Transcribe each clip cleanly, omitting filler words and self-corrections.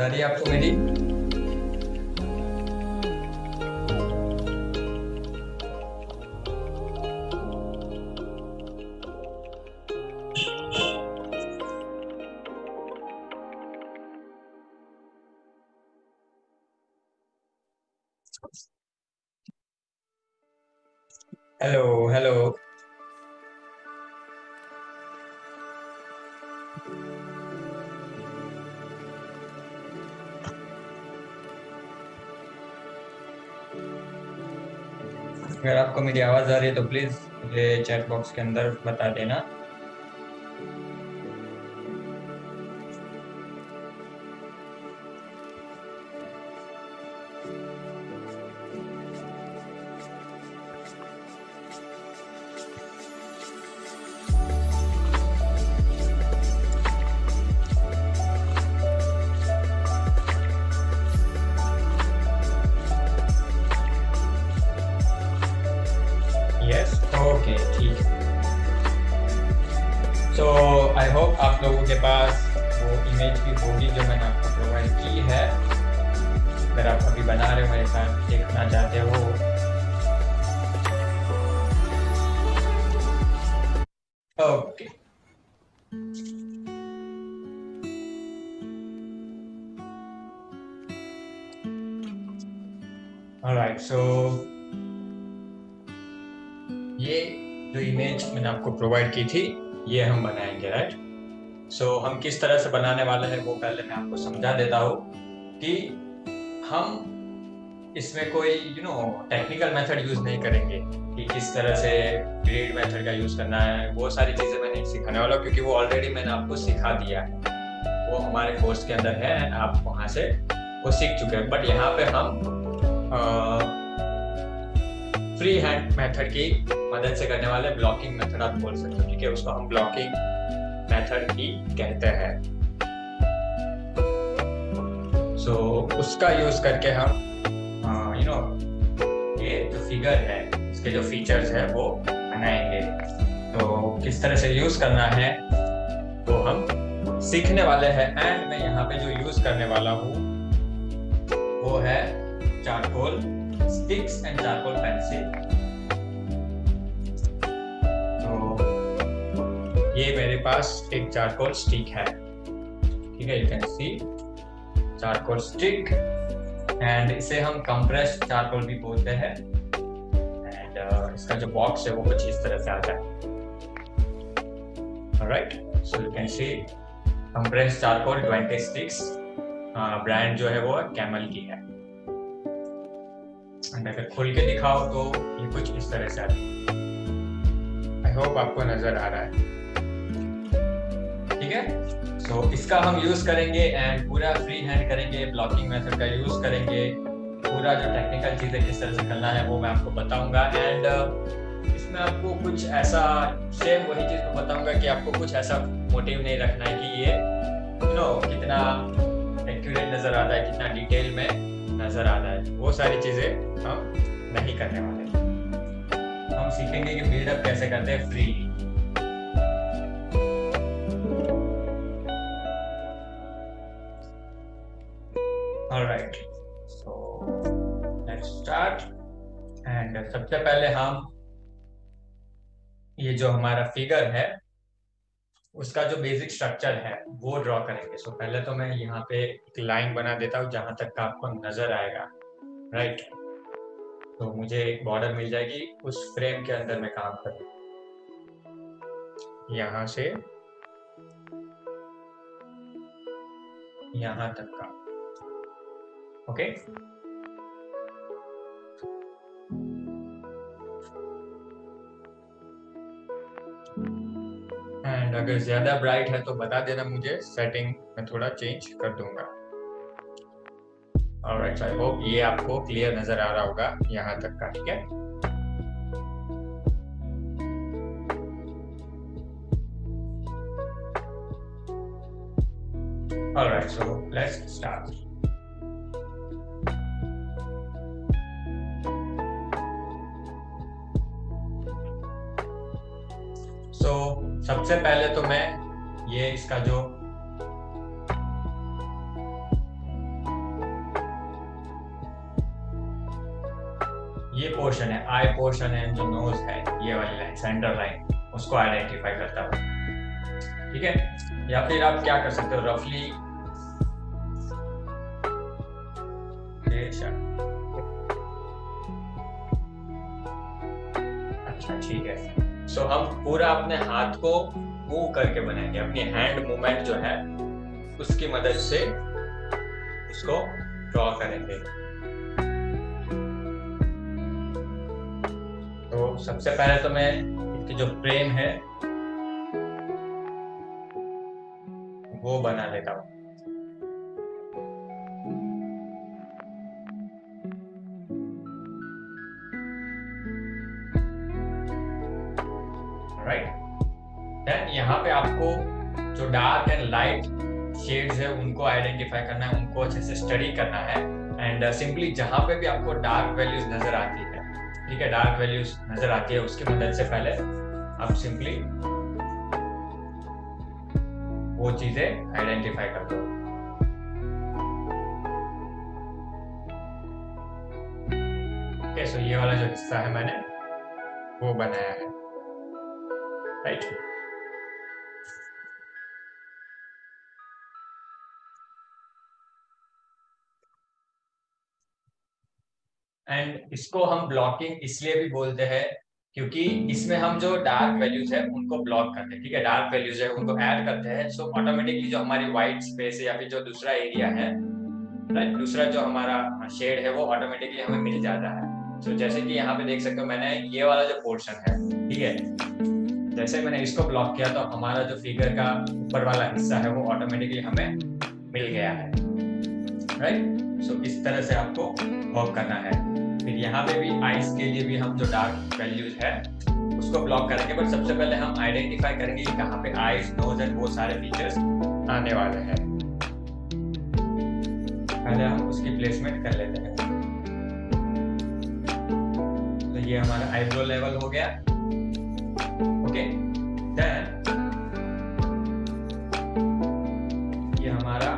आ रही है आपको मेरी? Hello hello. अगर आपको मेरी आवाज आ रही है तो प्लीज मुझे चैट बॉक्स के अंदर बता देना। यस, ओके, ठीक है। सो आई होप आप लोगों के पास वो इमेज भी होगी जो मैंने आपको प्रोवाइड की है। अगर आप अभी बना रहे हो, मेरे साथ देखना चाहते हो। ओके। ऑलराइट, सो ये जो इमेज मैंने आपको प्रोवाइड की थी, ये हम बनाएंगे, राइट? सो हम किस तरह से बनाने वाले हैं वो पहले मैं आपको समझा देता हूँ कि हम इसमें कोई टेक्निकल मेथड यूज नहीं करेंगे कि किस तरह से ग्रेड मेथड का यूज करना है। वो सारी चीजें मैं नहीं सिखाने वाला, क्योंकि वो ऑलरेडी मैंने आपको सिखा दिया है। वो हमारे कोर्स के अंदर है एंड आप वहां से वो सीख चुके हैं। बट यहाँ पे हम फ्री हैंड मेथड की मदद से करने वाले ब्लॉकिंग मेथड आप बोल सकते हो, ठीक है? उसको हम ब्लॉकिंग मेथड ही कहते हैं। सो उसका यूज करके हम ये जो फिगर है, इसके जो फीचर्स है वो बनाएंगे। तो किस तरह से यूज करना है वो हम सीखने वाले हैं। एंड मैं यहाँ पे जो यूज करने वाला हूँ वो है charcoal sticks and charcoal pencil. तो ये मेरे पास एक चारकोल स्टिक है, ठीक है? You can see charcoal stick, and इसे हम कंप्रेस्ड चारकोल भी बोलते हैं। एंड इसका जो बॉक्स है वो कुछ इस तरह से आता है। Alright, so you can see compressed charcoal 20 sticks. Brand जो है वो कैमल की है। एंड अगर खोल के दिखाओ तो ये कुछ इस तरह से आता है। आई होप आपको नजर आ रहा है, ठीक है? सो इसका हम यूज करेंगे एंड पूरा फ्री हैंड करेंगे, ब्लॉकिंग मेथड का यूज करेंगे। पूरा जो टेक्निकल चीजें किस तरह से करना है वो मैं आपको बताऊंगा। एंड इसमें आपको कुछ ऐसा सेम वही चीज मैं बताऊंगा कि आपको कुछ ऐसा मोटिव नहीं रखना है कि ये कितना एक्यूरेट नजर आता है, कितना डिटेल में नजर आता है। वो सारी चीजें हम नहीं करने वाले। हम सीखेंगे कि बिल्डअप कैसे करते हैं free. Alright, so let's start. And सबसे पहले हम ये जो हमारा फिगर है उसका जो बेसिक स्ट्रक्चर है वो ड्रॉ करेंगे। सो पहले तो मैं यहाँ पे एक लाइन बना देता हूँ जहां तक का आपको नजर आएगा, राइट? तो मुझे एक बॉर्डर मिल जाएगी, उस फ्रेम के अंदर मैं काम करूँ यहाँ से यहाँ तक का। ओके, एंड अगर ज्यादा ब्राइट है तो बता देना मुझे, सेटिंग में थोड़ा चेंज कर दूंगा। ऑलराइट, आई होप ये आपको क्लियर नजर आ रहा होगा यहाँ तक का, ठीक है? Alright, so let's start. So सबसे पहले तो मैं ये इसका जो ये पोर्शन है, आई पोर्शन है, जो नोज है, ये वाली लाइन, सेंटर लाइन, उसको आइडेंटिफाई करता हूँ। ठीक है, या फिर आप क्या कर सकते हो, रफली अच्छा ठीक है। सो हम पूरा अपने हाथ को मूव करके बनाएंगे, अपनी हैंड मूवमेंट जो है उसकी मदद से उसको ड्रॉ करेंगे। तो सबसे पहले तो मैं इसकी जो फ्रेम है वो बना लेता हूँ। राइट, देन यहाँ पे आपको जो डार्क एंड लाइट शेड्स है उनको आइडेंटिफाई करना है, उनको अच्छे से स्टडी करना है। एंड सिंपली जहां पे भी आपको डार्क वैल्यूज नजर आती है, ठीक है, डार्क वैल्यूज नजर आती है, उसकी मदद से पहले आप सिंपली वो चीजें आइडेंटिफाई कर दो। ओके, सो ये वाला जो हिस्सा है मैंने वो बनाया है। राइट, एंड इसको हम ब्लॉकिंग इसलिए भी बोलते हैं क्योंकि इसमें हम जो डार्क वैल्यूज है उनको ब्लॉक करते हैं। ठीक है, डार्क वैल्यूज है उनको ऐड करते हैं, सो ऑटोमेटिकली जो हमारी व्हाइट स्पेस है या फिर जो दूसरा एरिया है, राइट, दूसरा जो हमारा शेड है वो ऑटोमेटिकली हमें मिल जाता है। सो जैसे कि यहाँ पे देख सकते हो, मैंने ये वाला जो पोर्शन है, ठीक है, जैसे मैंने इसको ब्लॉक किया तो हमारा जो फिगर का ऊपर वाला हिस्सा है वो ऑटोमेटिकली हमें मिल गया है। राइट, सो इस तरह से आपको वर्क करना है। फिर यहाँ पे भी आइज के लिए भी हम जो डार्क वैल्यूज है उसको ब्लॉक करेंगे, बट सबसे पहले हम आइडेंटिफाई करेंगे कि कहाँ पे आइज, नोज एंड वो सारे फीचर्स आने वाले हैं। पहले हम उसकी प्लेसमेंट कर लेते हैं। तो ये हमारा आईब्रो लेवल हो गया। ओके, देन ये हमारा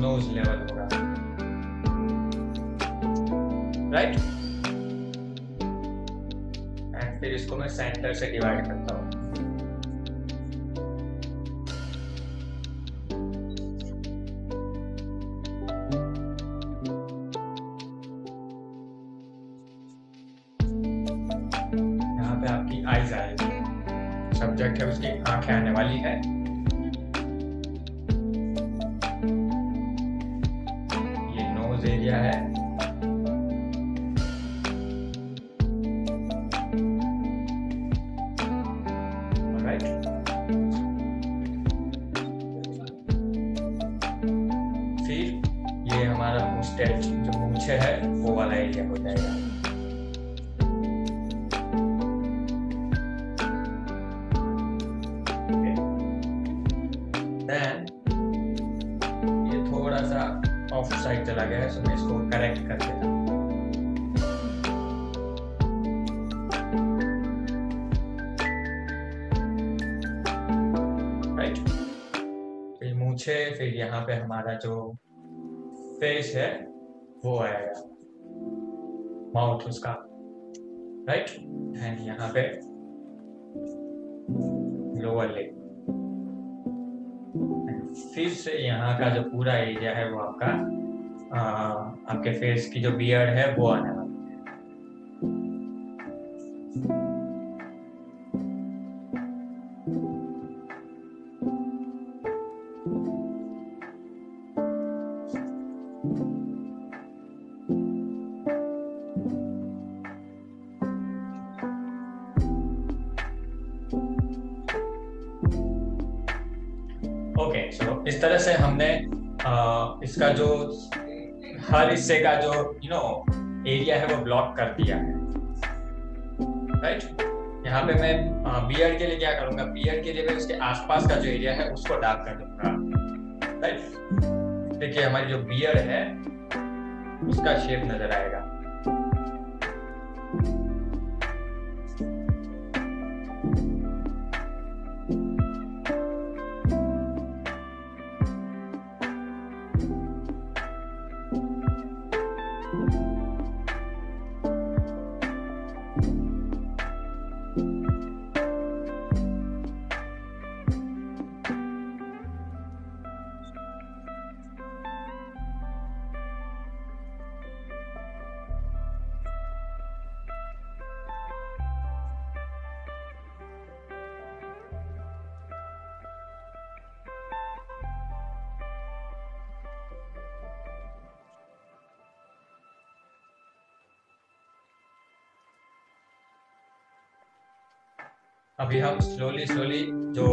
नोज लेवल होगा। राइट, एंड फिर इसको मैं सेंटर से डिवाइड करता हूँ। यहाँ पे आपकी आईज आएगी, सब्जेक्ट है उसकी आंखें आने वाली है। ये नोज एरिया है, राइट, फिर ये हमारा मुस्टैच, जो मूंछें है वो वाला एरिया हो जाएगा। देन ये थोड़ा सा ऑफ साइड चला गया है, सो मैं इसको करेक्ट कर देता हूँ। राइट, फिर मूंछे, फिर यहाँ पे हमारा जो फेस है वो आएगा, माउथ उसका, राइट, एंड यहाँ पे लोअर लिप। फिर से यहाँ का जो पूरा एरिया है वो आपका आपके फेस की जो बियर्ड है वो आने वाला ओके। सो इस तरह से हमने इसका जो हर हिस्से का जो एरिया है वो ब्लॉक कर दिया है। राइट, यहाँ पे मैं बियर्ड के लिए क्या करूंगा, बियर्ड के लिए मैं उसके आसपास का जो एरिया है उसको डार्क कर दूंगा। राइट, देखिए हमारी जो बियर्ड है उसका शेप नजर आएगा। अभी हम स्लोली स्लोली जो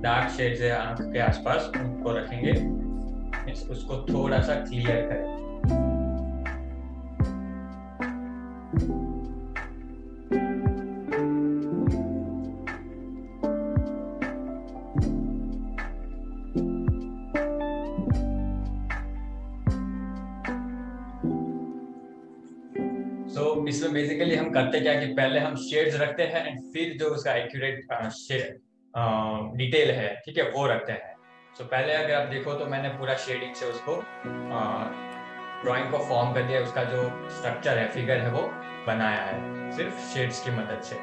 डार्क शेड्स है आंख के आसपास उनको रखेंगे, मीन्स उसको थोड़ा सा क्लियर करें। सो इसमें बेसिकली हम करते क्या कि पहले हम शेड्स रखते हैं एंड फिर जो उसका एक्यूरेट डिटेल है, ठीक है, वो रखते हैं। सो पहले अगर आप देखो तो मैंने पूरा शेडिंग से उसको ड्राइंग को फॉर्म कर दिया, उसका जो स्ट्रक्चर है, फिगर है, वो बनाया है सिर्फ शेड्स की मदद से।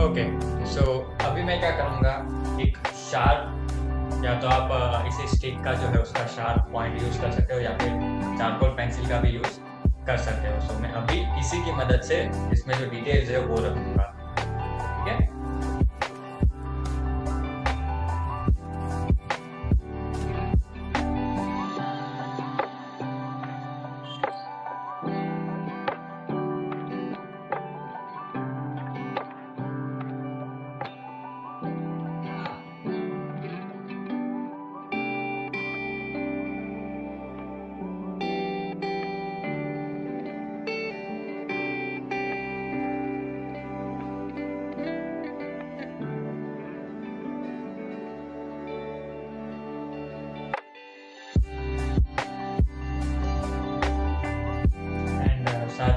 ओके, सो अभी मैं क्या करूँगा, एक शार्प, या तो आप इसे स्टिक का जो है उसका शार्प पॉइंट यूज कर सकते हो या फिर चारकोल पेंसिल का भी यूज कर सकते हो। सो मैं अभी इसी की मदद से इसमें जो डिटेल्स है वो रखूंगा, ठीक है।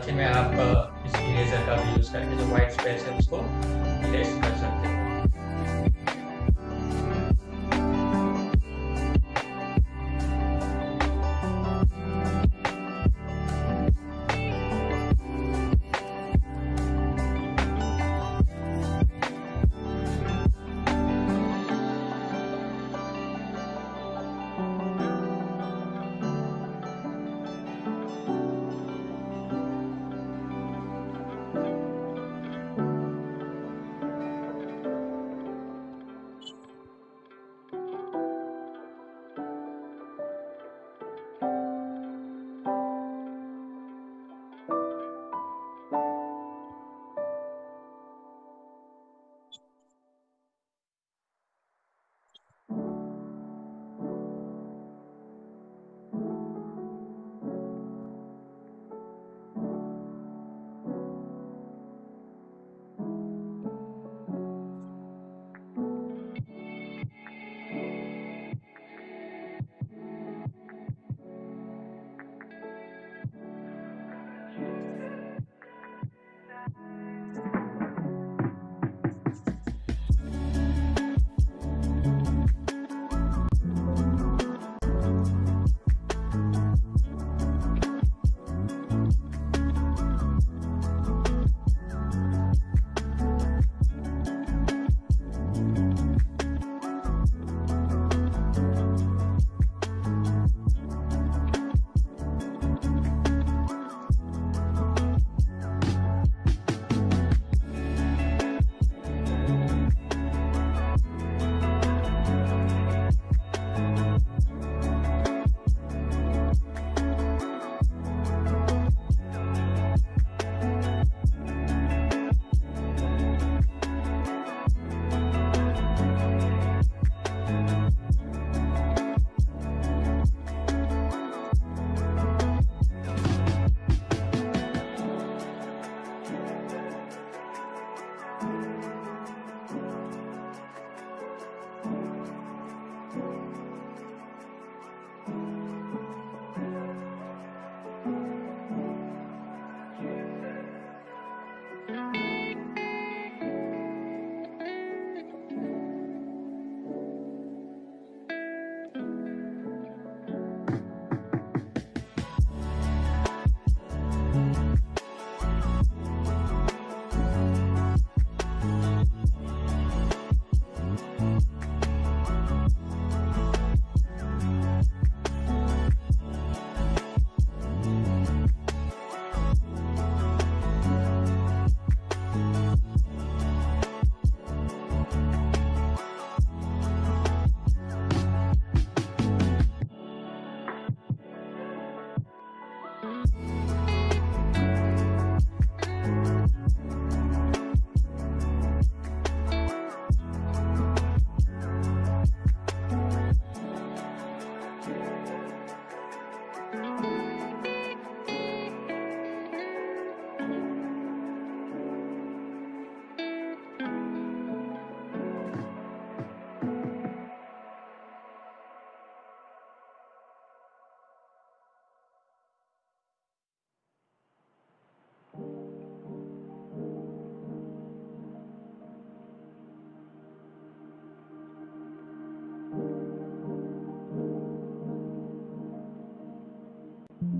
साथ ही में आप इस इरेजर का भी यूज करके जो व्हाइट स्पेस है उसको इरेज कर सकते हो।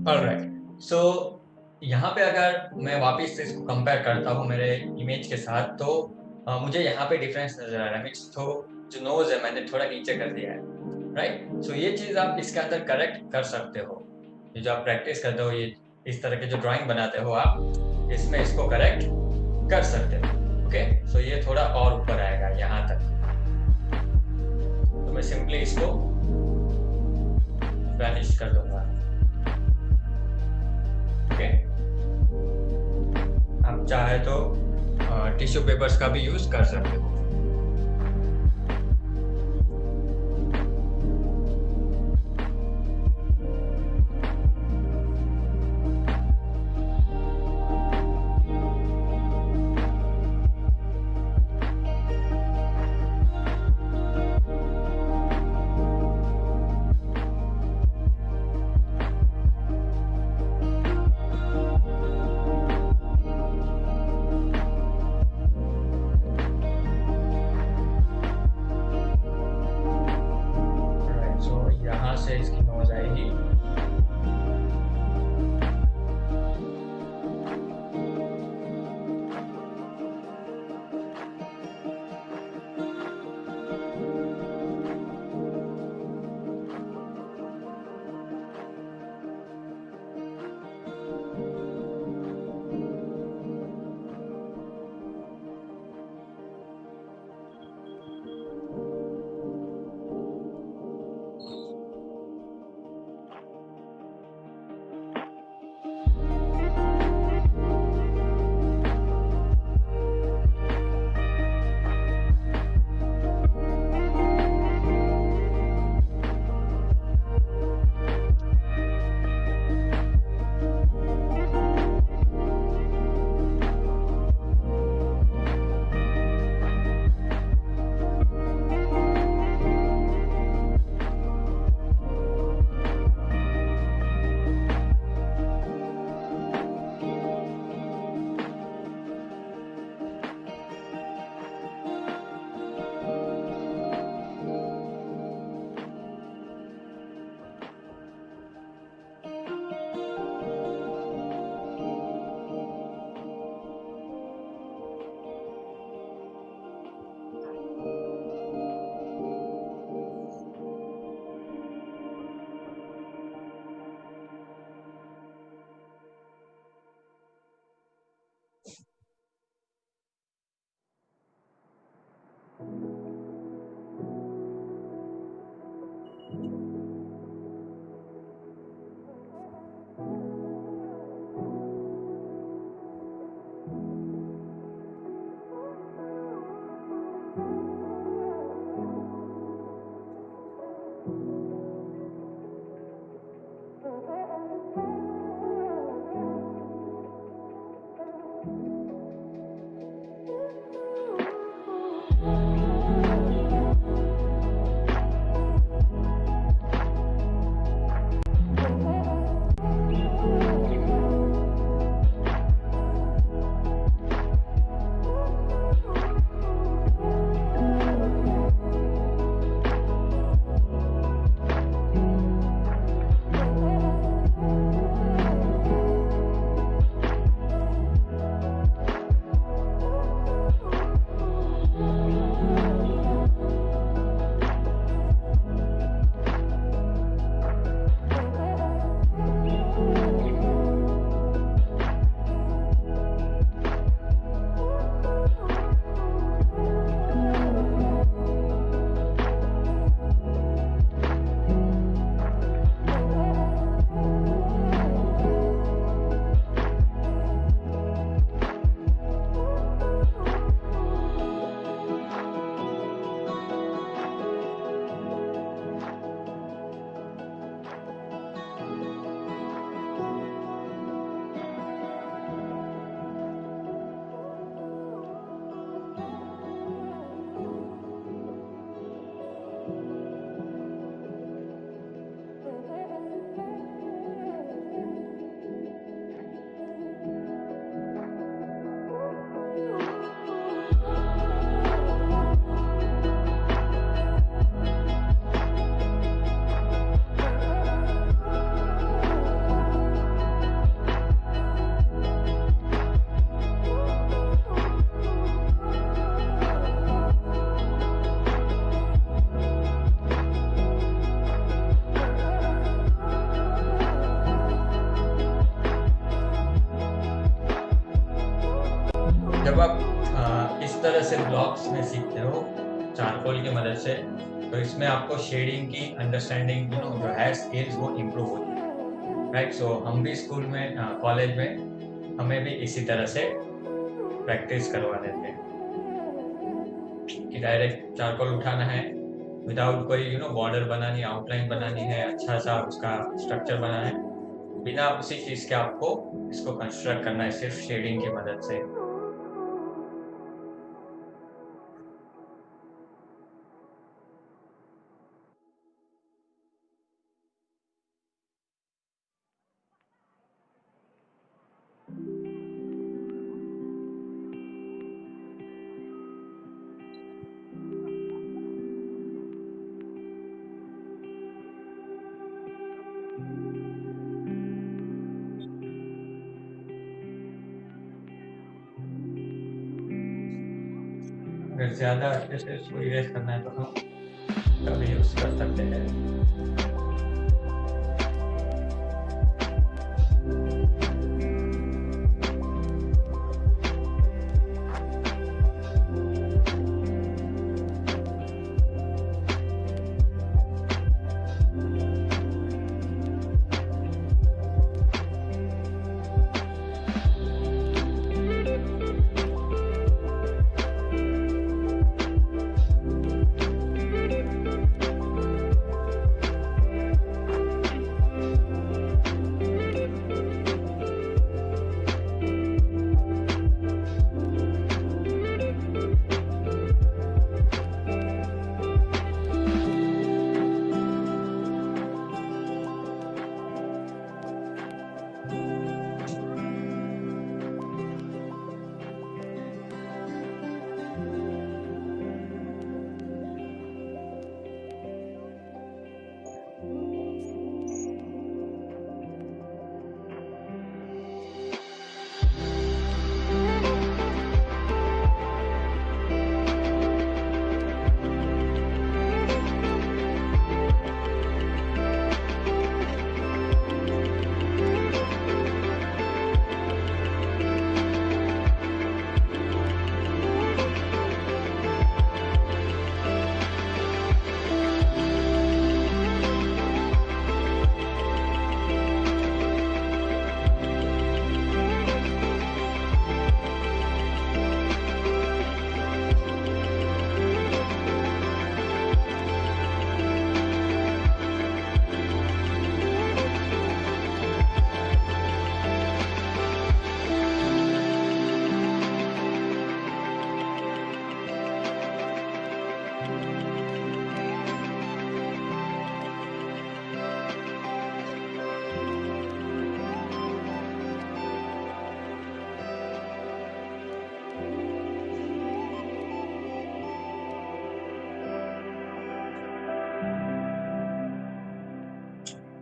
ऑलराइट, सो यहाँ पे अगर मैं वापस से इसको कंपेयर करता हूँ मेरे इमेज के साथ, तो मुझे यहाँ पे डिफरेंस नजर आ रहा है। तो जो नोज है मैंने थोड़ा नीचे कर दिया है, राइट। सो ये चीज आप इसके अंदर करेक्ट कर सकते हो। ये जो आप प्रैक्टिस करते हो, ये इस तरह के जो ड्राइंग बनाते हो आप, इसमें इसको करेक्ट कर सकते हो। ओके, सो ये थोड़ा और ऊपर आएगा यहाँ तक। तो मैं सिंपली इसको वैनिश कर दूंगा। ओके, आप चाहे तो टिश्यू पेपर्स का भी यूज कर सकते हो। जब आप इस तरह से ब्लॉक्स में सीखते हो चारकोल की मदद से, तो इसमें आपको शेडिंग की अंडरस्टैंडिंग जो है स्किल्स वो इम्प्रूव होती है, राइट। सो हम भी स्कूल में कॉलेज में हमें भी इसी तरह से प्रैक्टिस करवा देते हैं कि डायरेक्ट चारकोल उठाना है विदाउट कोई बॉर्डर बनानी, आउटलाइन बनानी है, अच्छा सा उसका स्ट्रक्चर बनाना है, बिना उसी चीज के आपको इसको कंस्ट्रक्ट करना है सिर्फ शेडिंग की मदद से। अगर ज्यादा अच्छे से इसको इरेज करना है तो हम कभी यूज कर सकते हैं।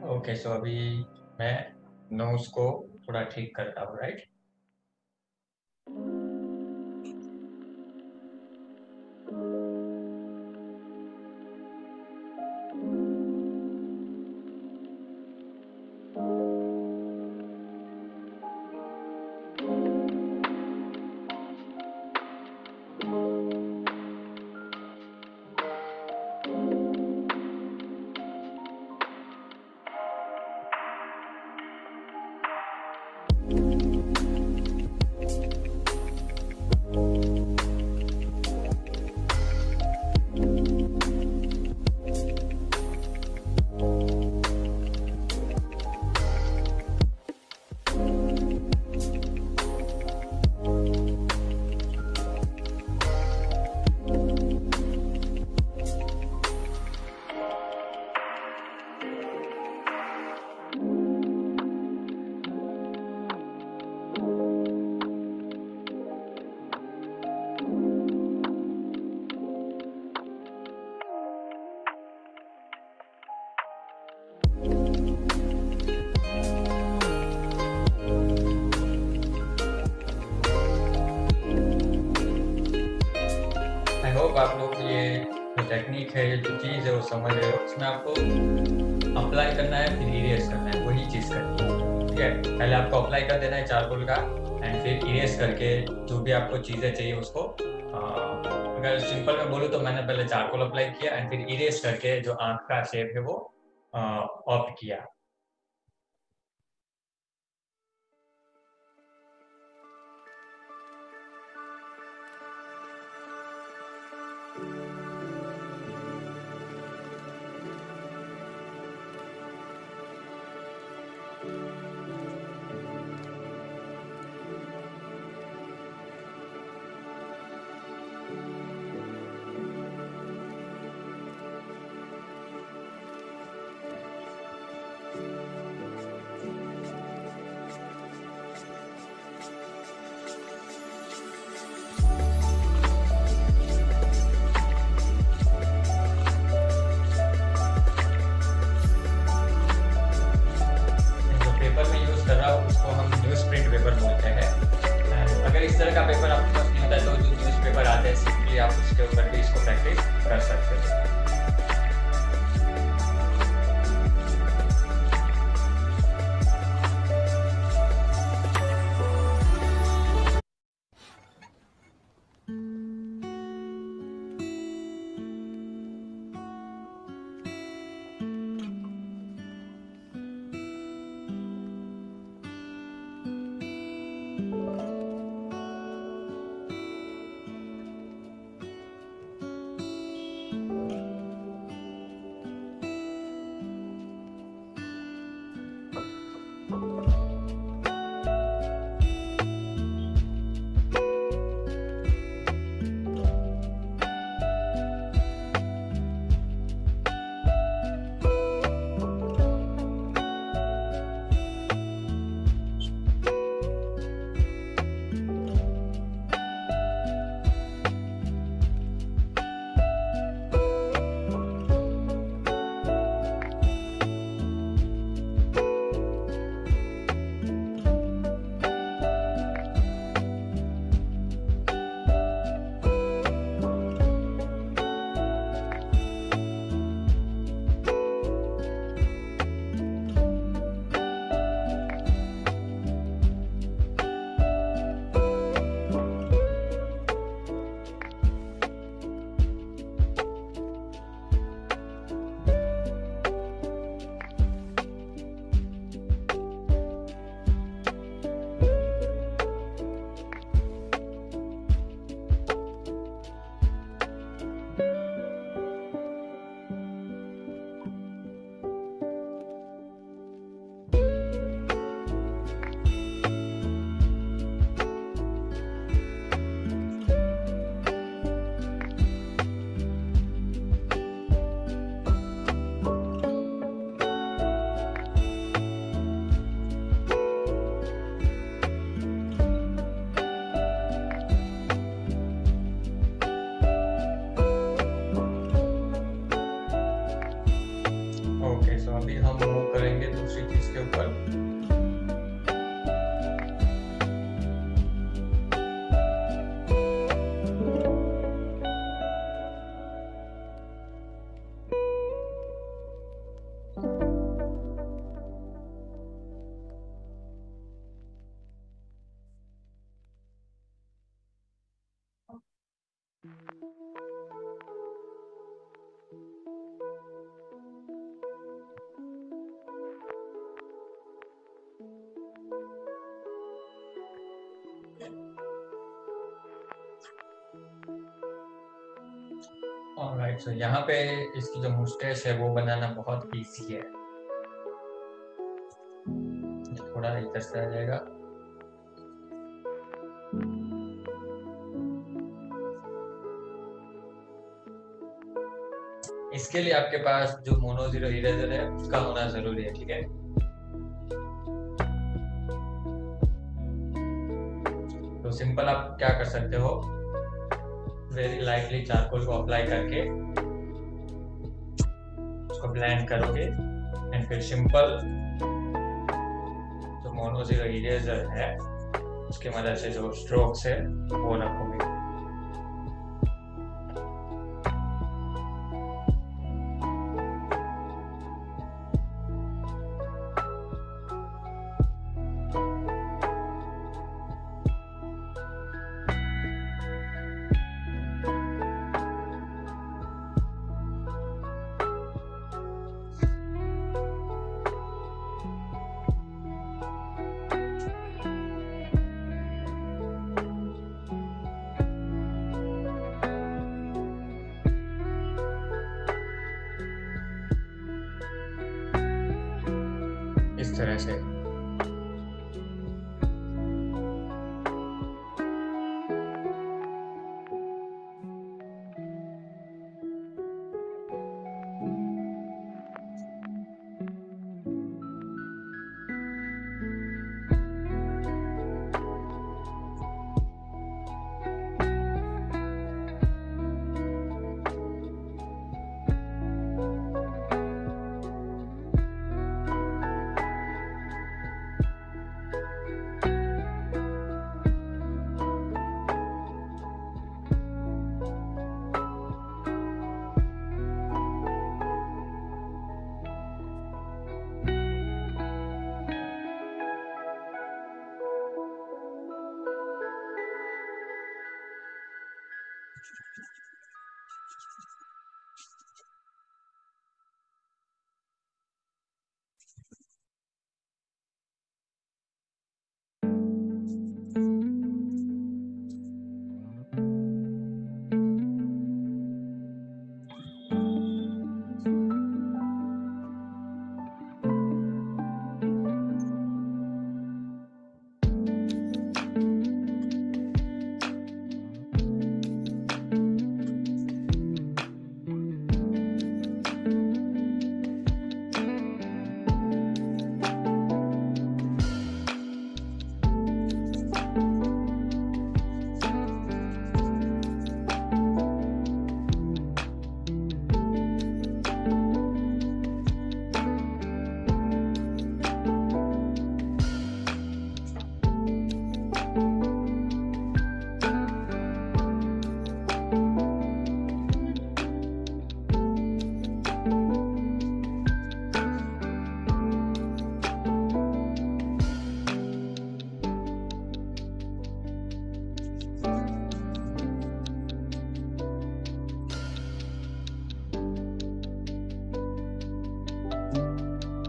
ओके, सो अभी मैं नोज को थोड़ा ठीक करता हूँ, राइट। होप आप लोग ये जो टेक्निक है, ये जो चीज़ है वो समझ रहे हो। इसमें आपको अप्लाई करना है फिर इरेज करना है, वही चीज़ करनी है, ठीक है। पहले आपको अप्लाई कर देना है चारकोल का, एंड फिर इरेज करके जो भी आपको चीज़ें चाहिए उसको अगर सिंपल में बोलूँ तो मैंने पहले चारकोल अप्लाई किया एंड फिर इरेज करके जो आंख का शेप है वो ऑप्ट किया। उसको हम न्यूज़ प्रिंट पेपर बोलते हैं। अगर इस तरह का पेपर आपके पास नहीं होता है तो जो न्यूज़ पेपर आते हैं सिंपली आप उसके ऊपर भी इसको प्रैक्टिस कर सकते हो। अभी हम मूव करेंगे दूसरी चीज के ऊपर। ऑलराइट, सो यहाँ पे इसकी जो मुस्टैच है वो बनाना बहुत इजी है। थोड़ा इधर से आ जाएगा। इसके लिए आपके पास जो मोनो जीरो इरेजर है उसका होना जरूरी है, ठीक है। तो सिंपल आप क्या कर सकते हो, वेरी लाइटली चारकोल को अप्लाई करके उसको ब्लेंड करोगे एंड फिर सिंपल जो मोनो जीरो इरेजर है उसके मदद से जो स्ट्रोक्स है वो रखोगे। तरह से।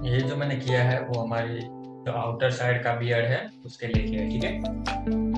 ये जो मैंने किया है वो हमारी जो आउटर साइड का बियर्ड है उसके लिए किया है, ठीक है।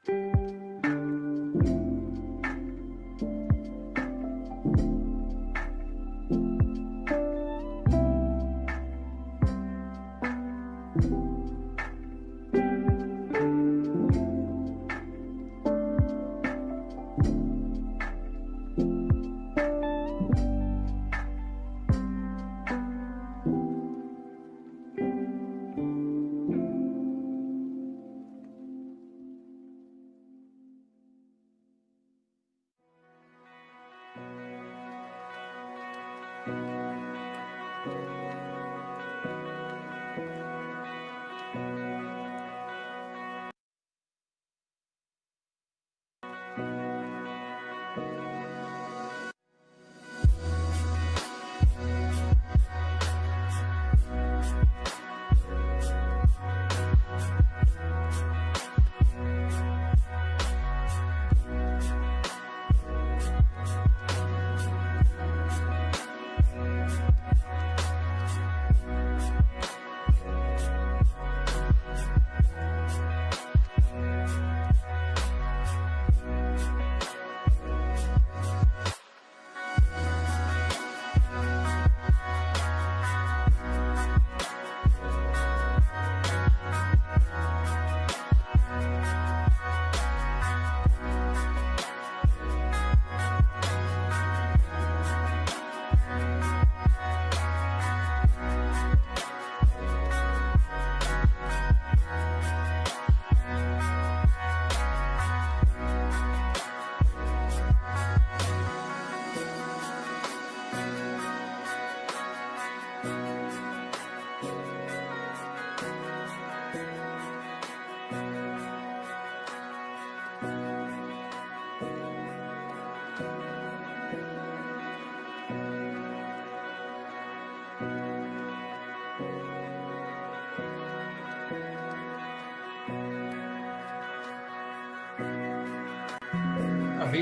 अभी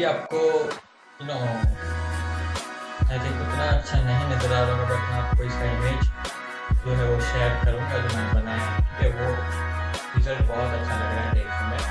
आपको आई थिंक उतना अच्छा नहीं नजर आ रहा होगा, बट मैं आपको इसका इमेज जो है वो शेयर करूंगा जो मैंने बनाया है। ठीक है, वो रिजल्ट बहुत अच्छा लग रहा है देखने में।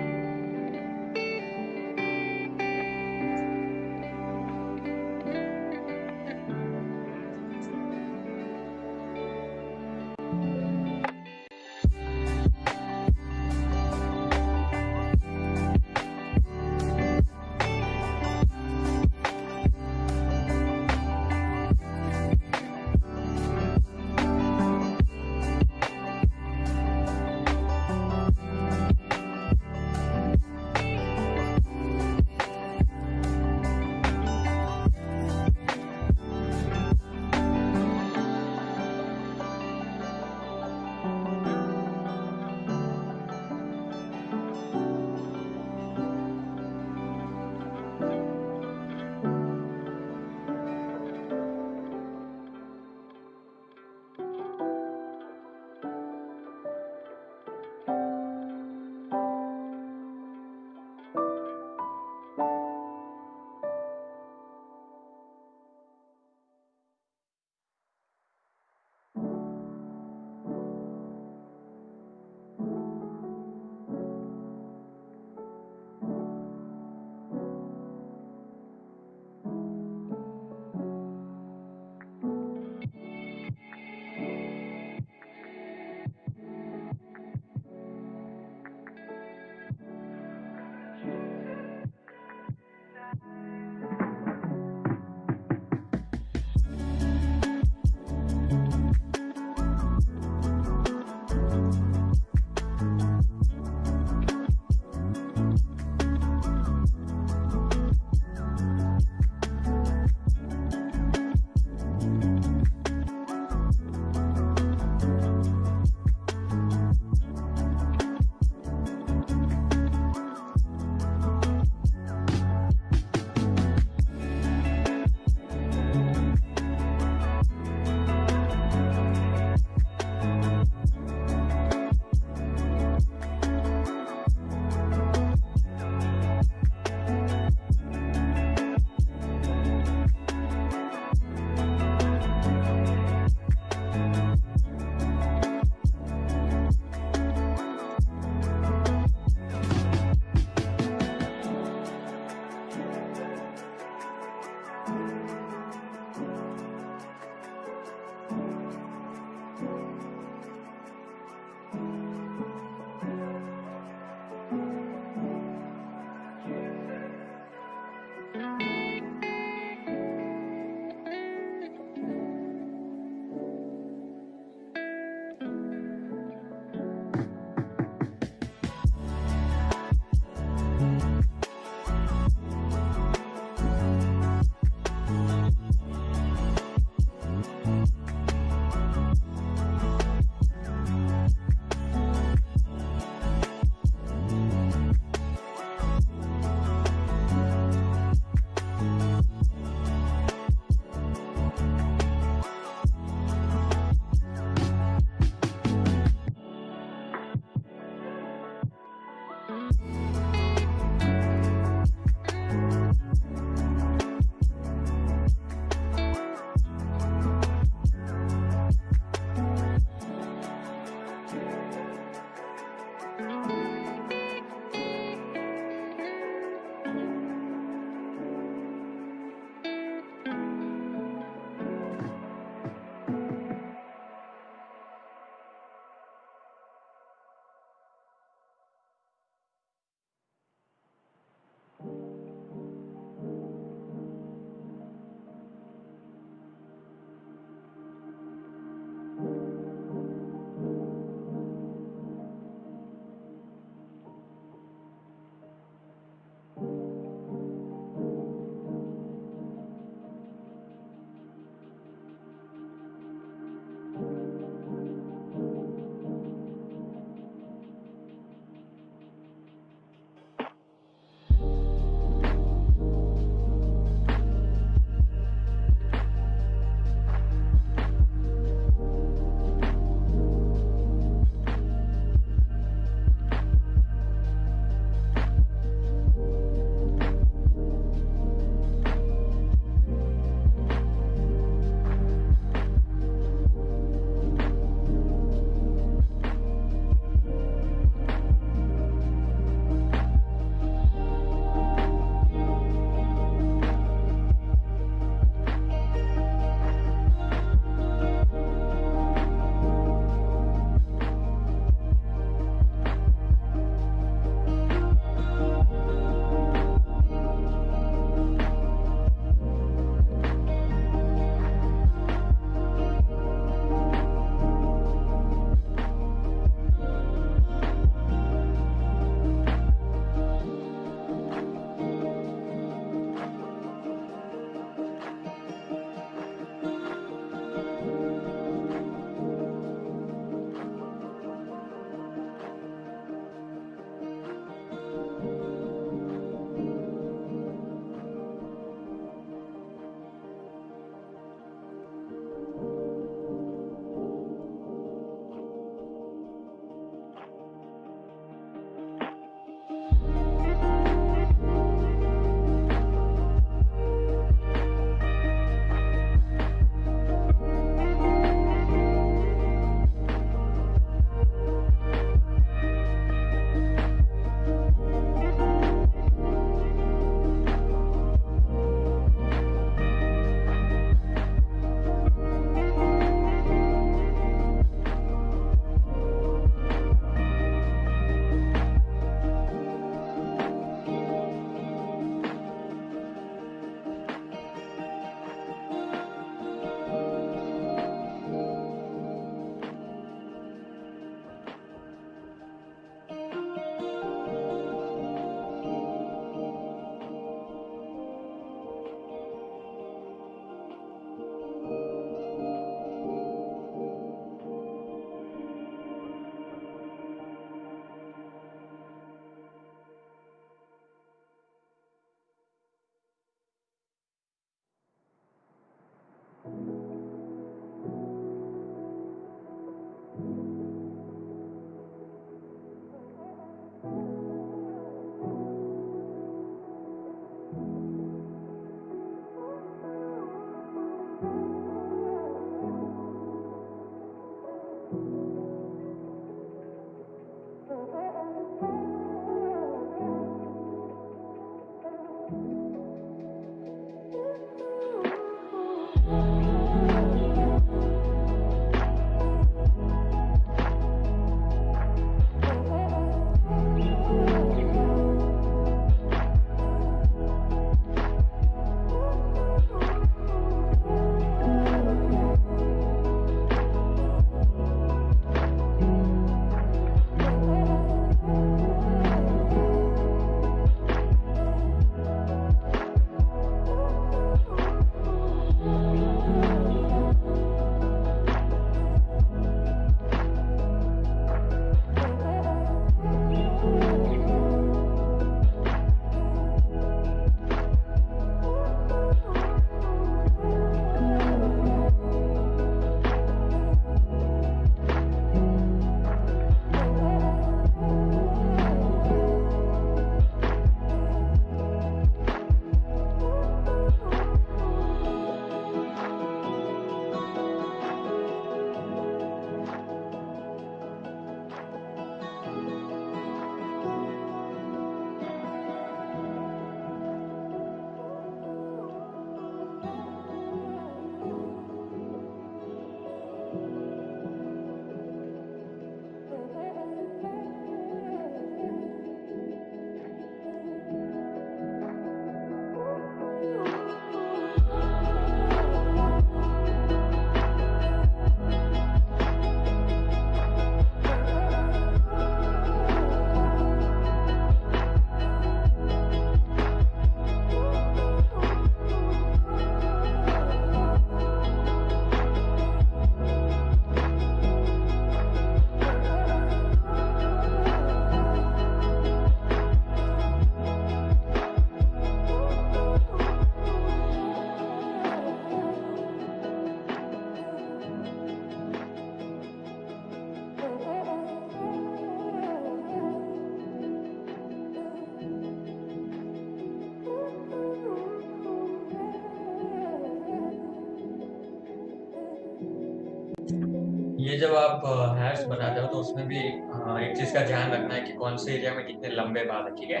ये जब आप हेयर्स बनाते हो तो उसमें भी एक चीज़ का ध्यान रखना है कि कौन से एरिया में कितने लंबे बाल है, ठीक है?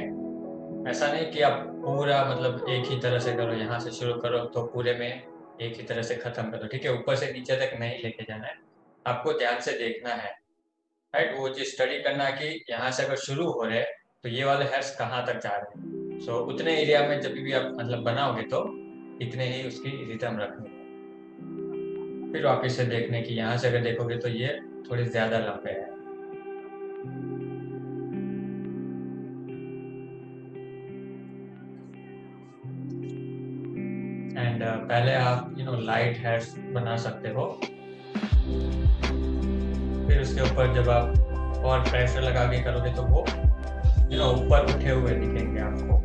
ऐसा नहीं कि आप पूरा मतलब एक ही तरह से करो, यहाँ से शुरू करो तो पूरे में एक ही तरह से खत्म करो, ठीक है? ऊपर से नीचे तक नहीं लेके जाना है, आपको ध्यान से देखना है, राइट? वो चीज़ स्टडी करना है कि यहाँ से अगर शुरू हो रहे हैं तो ये वाले हेयर्स कहाँ तक जा रहे हैं। सो उतने एरिया में जब भी आप मतलब बनाओगे तो इतने ही उसकी रिदम रखनी है। फिर वापस से देखने की यहाँ से अगर देखोगे तो ये थोड़ी ज़्यादा लंबे हैं। एंड पहले आप लाइट हेयर्स बना सकते हो, फिर उसके ऊपर जब आप और प्रेशर लगा के करोगे तो वो ऊपर उठे हुए दिखेंगे आपको।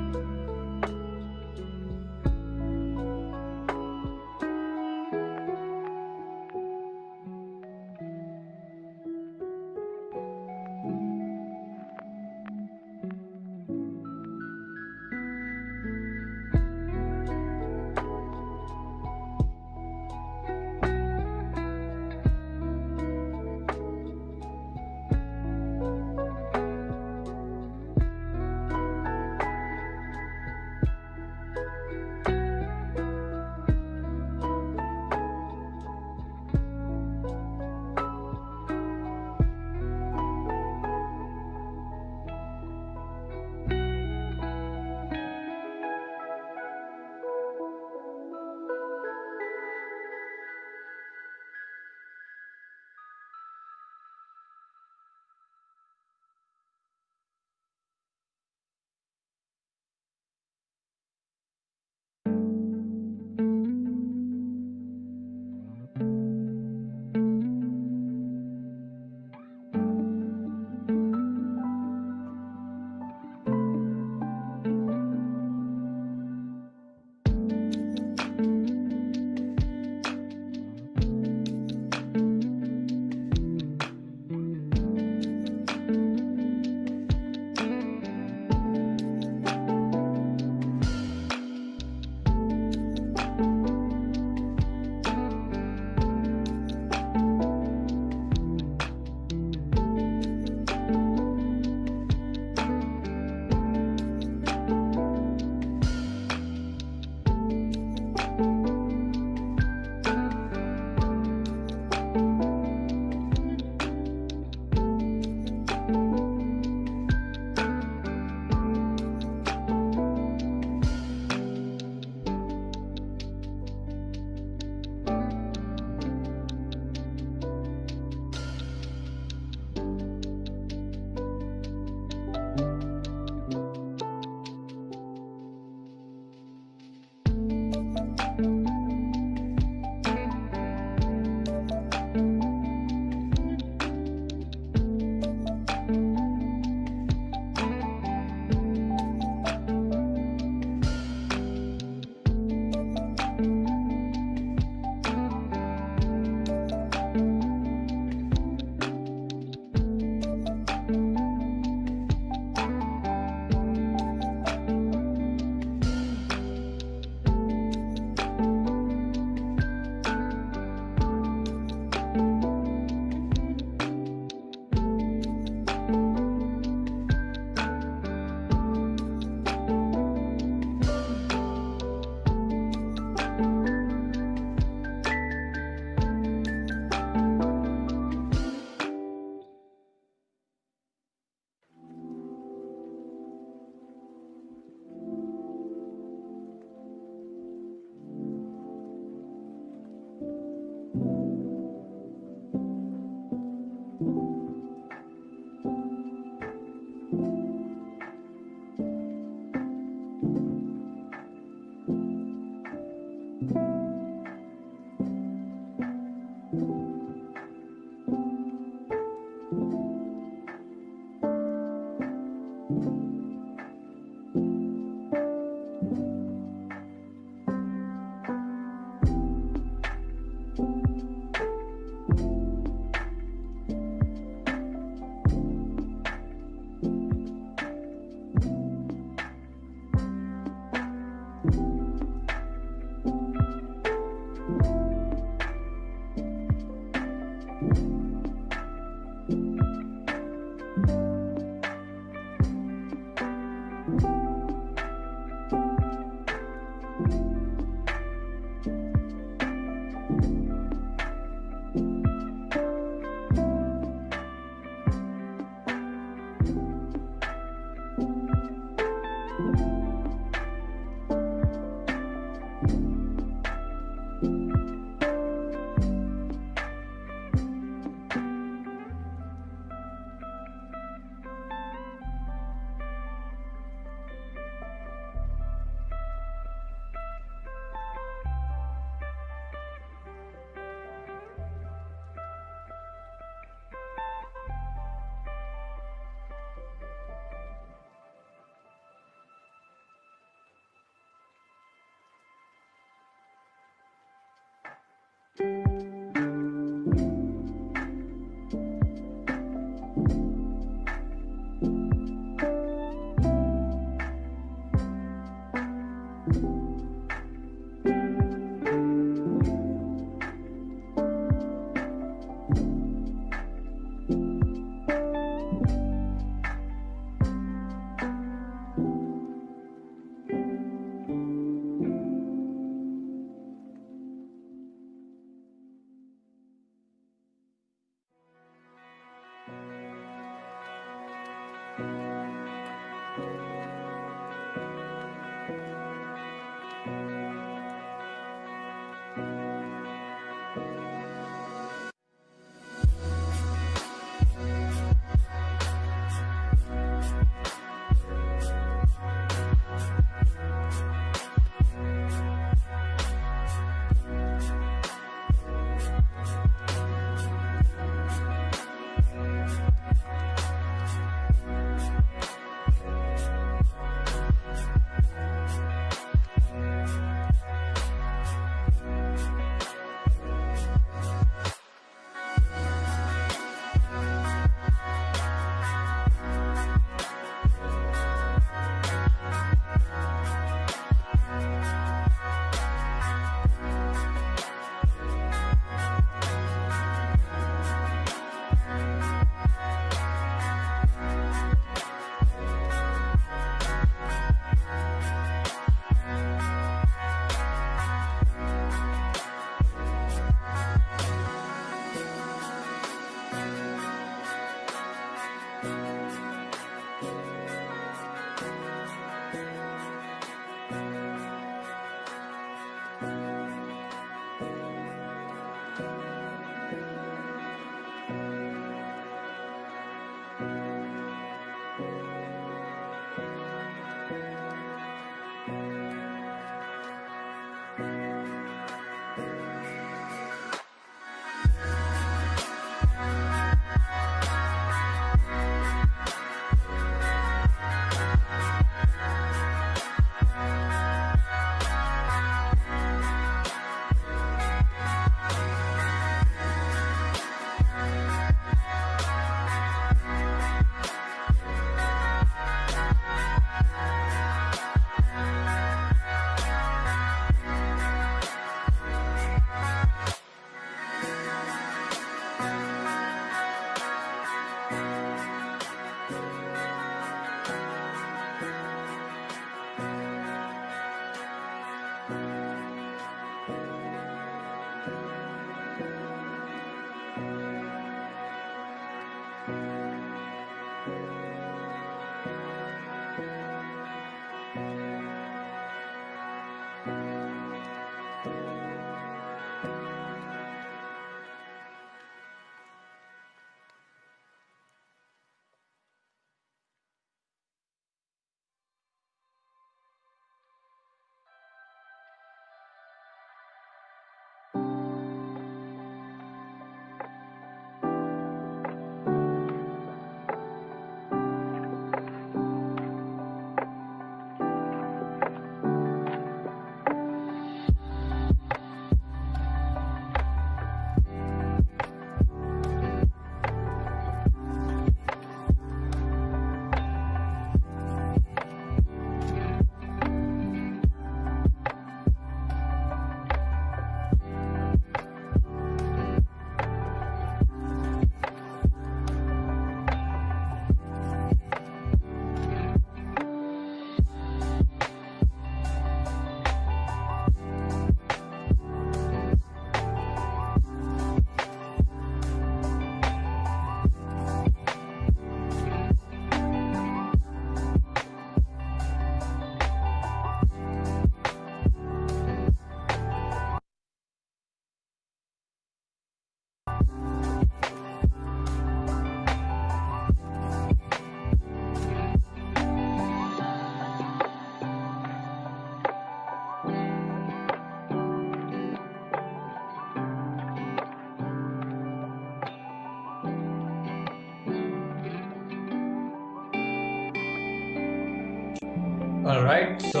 ऑलराइट, सो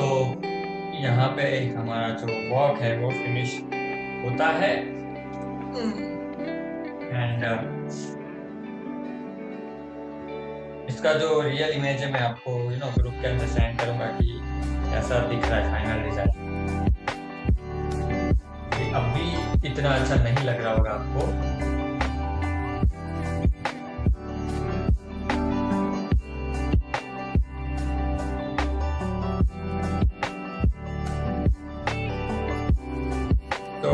यहाँ पे हमारा जो वर्क है वो फिनिश होता है एंड इसका जो रियल इमेज है मैं आपको ग्रुप के अंदर सेंड करूंगा कि कैसा दिख रहा है फाइनल रिजल्ट। अभी इतना अच्छा नहीं लग रहा होगा आपको, तो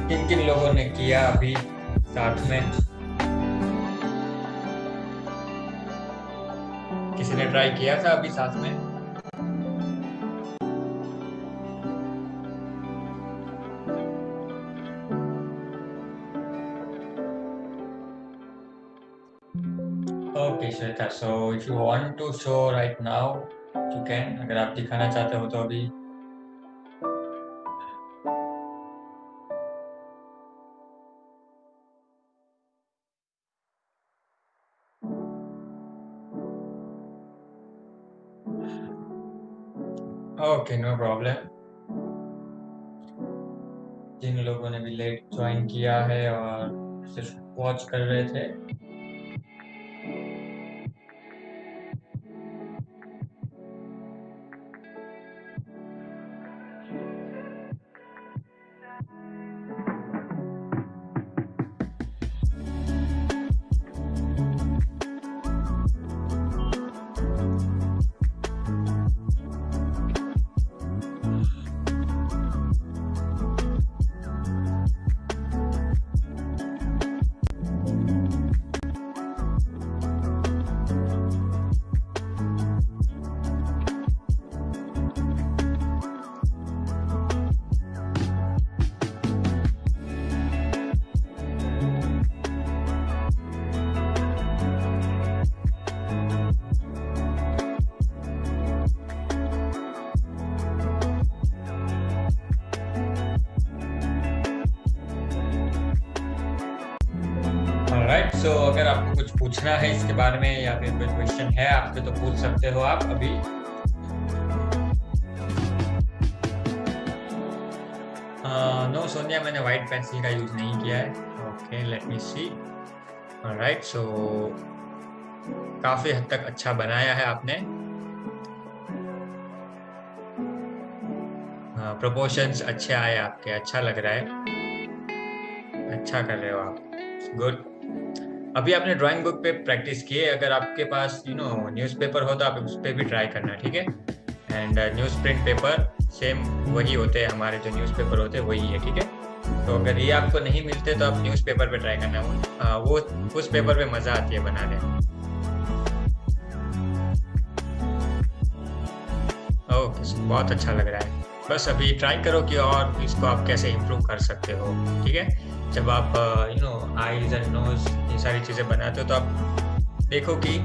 किन किन लोगों ने किया अभी साथ में? किसी ने ट्राई किया था अभी साथ में? Okay Shweta, so if you want to show right now you can, अगर आप दिखाना चाहते हो तो अभी। Okay, no problem. जिन लोगों ने भी लेट ज्वाइन किया है और सिर्फ वॉच कर रहे थे, राइट। सो अगर आपको कुछ पूछना है इसके बारे में या फिर कोई क्वेश्चन है आपके तो पूछ सकते हो आप अभी। नो सोनिया, मैंने व्हाइट पेंसिल का यूज नहीं किया है। ओके, लेट मी सी। ऑलराइट, सो काफी हद तक अच्छा बनाया है आपने। प्रोपोर्शंस अच्छे आए आपके, अच्छा लग रहा है, अच्छा कर रहे हो आप, गुड। अभी आपने ड्राइंग बुक पे प्रैक्टिस की है, अगर आपके पास न्यूज़पेपर हो तो आप उस पर भी ट्राई करना, ठीक है। And news print paper same वही होते हैं, हमारे जो न्यूज़पेपर होते हैं वही है, ठीक है। तो अगर ये आपको नहीं मिलते तो आप न्यूज़पेपर पे ट्राई करना, वो उस पेपर पे मज़ा आती है बनाने। ओके, बहुत अच्छा लग रहा है। बस अभी ट्राई करो कि और इसको आप कैसे इम्प्रूव कर सकते हो, ठीक है। जब आप आईज एंड नोज ये सारी चीज़ें बनाते हो तो आप देखो कि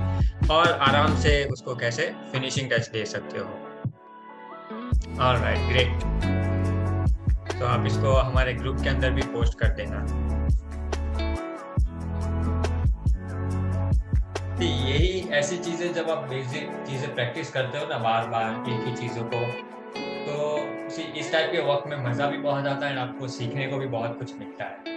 और आराम से उसको कैसे फिनिशिंग टच दे सकते हो। Alright, great. तो आप इसको हमारे ग्रुप के अंदर भी पोस्ट कर देना। यही ऐसी चीज़ें जब आप बेसिक चीज़ें प्रैक्टिस करते हो ना बार बार एक ही चीज़ों को, तो इस टाइप के वर्क में मज़ा भी बहुत आता है, आपको सीखने को भी बहुत कुछ मिलता है।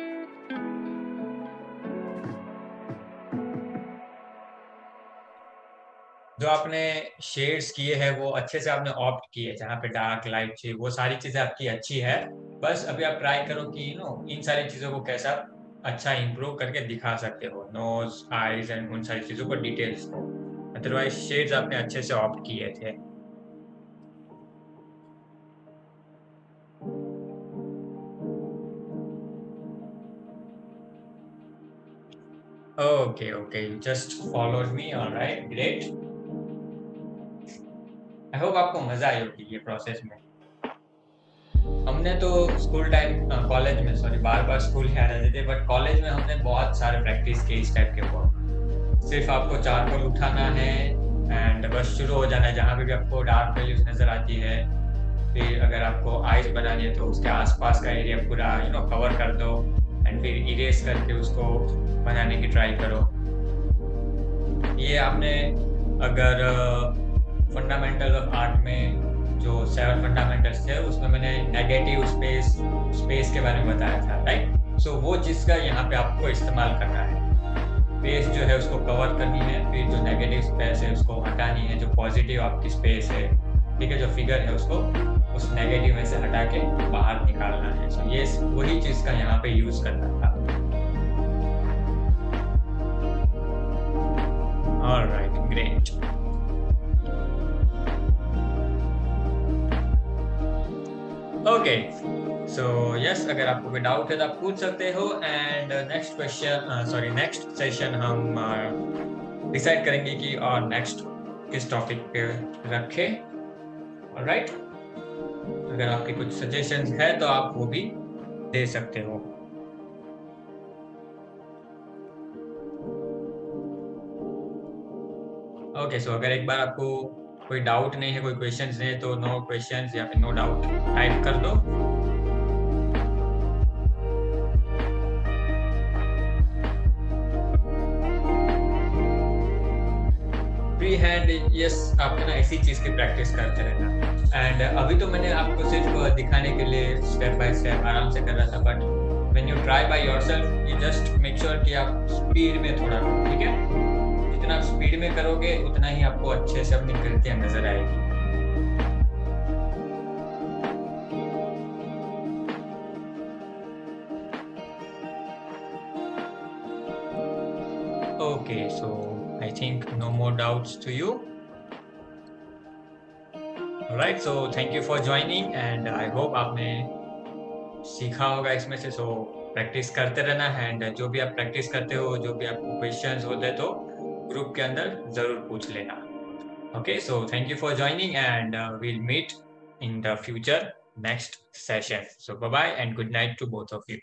जो आपने शेड्स किए हैं वो अच्छे से आपने ऑप्ट किए, जहाँ पे डार्क लाइट चाहिए वो सारी चीज़ें आपकी अच्छी है। बस अभी आप ट्राई करो कि इन सारी चीज़ों को कैसा अच्छा इम्प्रूव करके दिखा सकते हो, नोज, आईज एंड उन सारी चीज़ों को, डिटेल्स को। अदरवाइज शेड्स आपने अच्छे से ऑप्ट किए थे। Okay okay, just followed me, alright, great. I hope आपको मजा आई होगी ये प्रोसेस में। हमने तो स्कूल टाइम, कॉलेज में, सॉरी बार बार स्कूल याद आ जाते, बट कॉलेज में हमने बहुत सारे प्रैक्टिस किए इस टाइप के वर्क। सिर्फ आपको चारकोल उठाना है एंड बस शुरू हो जाना है। जहाँ पे भी आपको डार्क वैल्यूज नजर आती है, फिर अगर आपको आइज बनानी है तो उसके आसपास का एरिया पूरा कवर कर दो एंड फिर इरेज करके उसको बनाने की ट्राई करो। ये आपने अगर फंडामेंटल ऑफ आर्ट में जो 7 फंडामेंटल्स थे उसमें मैंने नेगेटिव स्पेस के बारे में बताया था, राइट। सो वो चीज़ का यहाँ पे आपको इस्तेमाल करना है। स्पेस जो है उसको कवर करनी है, फिर जो नेगेटिव स्पेस है उसको हटानी है, जो पॉजिटिव आपकी स्पेस है, ठीक है, जो फिगर है उसको उस नेगेटिव में से हटा के बाहर निकालना है। सो ये वही चीज़ का यहाँ पे यूज करना था। Alright, great. Okay, so yes, अगर आपको कोई डाउट है तो आप पूछ सकते हो। एंड नेक्स्ट सेशन हम डिसाइड करेंगे कि और नेक्स्ट किस टॉपिक पे रखें। ऑलराइट, अगर आपके कुछ सजेशंस है तो आप वो भी दे सकते हो। ओके, सो अगर एक बार आपको कोई डाउट नहीं है, कोई क्वेश्चंस नहीं है, तो नो क्वेश्चंस या फिर नो डाउट टाइप कर दो। फ्री हैंड, यस, आपको ना ऐसी चीज की प्रैक्टिस करते रहना। एंड अभी तो मैंने आपको सिर्फ दिखाने के लिए स्टेप बाय स्टेप आराम से कर रहा था, but when you try by yourself you just make sure कि आप स्पीड में थोड़ा करो, ठीक है। जितना आप स्पीड में करोगे उतना ही आपको अच्छे से अपनी गलतियां नजर आएगी। Okay, so I think no more doubts to you. Alright, so thank you for joining and I hope आपने सीखा होगा इसमें से। सो प्रैक्टिस करते रहना है, एंड जो भी आप प्रैक्टिस करते हो, जो भी आपको क्वेश्चंस होते तो ग्रुप के अंदर जरूर पूछ लेना। Okay, so thank you for joining and we'll meet in the future next session. So bye bye and good night to both of you.